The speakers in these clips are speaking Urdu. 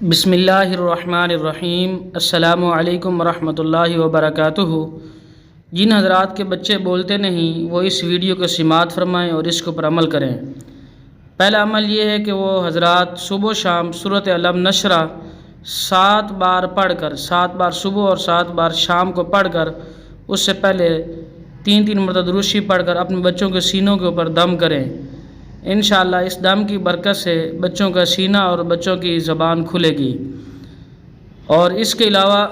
بسم اللہ الرحمن الرحیم۔ السلام علیکم ورحمۃ اللہ وبرکاتہ۔ جن حضرات کے بچے بولتے نہیں وہ اس ویڈیو کو سماعت فرمائیں اور اس کے اوپر عمل کریں۔ پہلا عمل یہ ہے کہ وہ حضرات صبح و شام سورۃ علم نشرہ 7 بار پڑھ کر، 7 بار صبح اور 7 بار شام کو پڑھ کر، اس سے پہلے 3 مرتبہ درود شریف پڑھ کر اپنے بچوں کے سینوں کے اوپر دم کریں۔ انشاءاللہ اس دم کی برکت سے بچوں کا سینہ اور بچوں کی زبان کھلے گی۔ اور اس کے علاوہ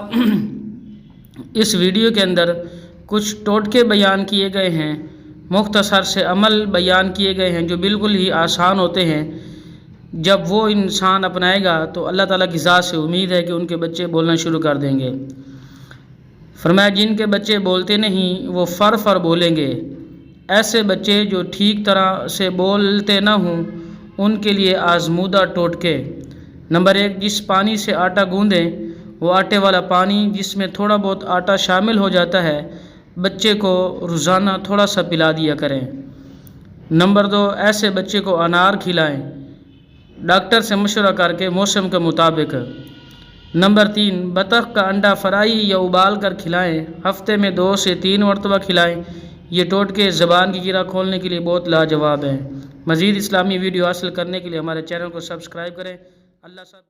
اس ویڈیو کے اندر کچھ ٹوٹکے بیان کیے گئے ہیں، مختصر سے عمل بیان کیے گئے ہیں جو بالکل ہی آسان ہوتے ہیں۔ جب وہ انسان اپنائے گا تو اللہ تعالیٰ کی ذات سے امید ہے کہ ان کے بچے بولنا شروع کر دیں گے۔ فرمایا جن کے بچے بولتے نہیں وہ فر بولیں گے۔ ایسے بچے جو ٹھیک طرح سے بولتے نہ ہوں ان کے لیے آزمودہ ٹوٹکے۔ نمبر 1، جس پانی سے آٹا گوندیں وہ آٹے والا پانی جس میں تھوڑا بہت آٹا شامل ہو جاتا ہے، بچے کو روزانہ تھوڑا سا پلا دیا کریں۔ نمبر 2، ایسے بچے کو انار کھلائیں، ڈاکٹر سے مشورہ کر کے موسم کے مطابق۔ نمبر 3، بطخ کا انڈا فرائی یا ابال کر کھلائیں، ہفتے میں 2 سے 3 مرتبہ کھلائیں۔ یہ ٹوٹکے زبان کی گرہ کھولنے کے لیے بہت لاجواب ہیں۔ مزید اسلامی ویڈیو حاصل کرنے کے لیے ہمارے چینل کو سبسکرائب کریں۔ اللہ صاحب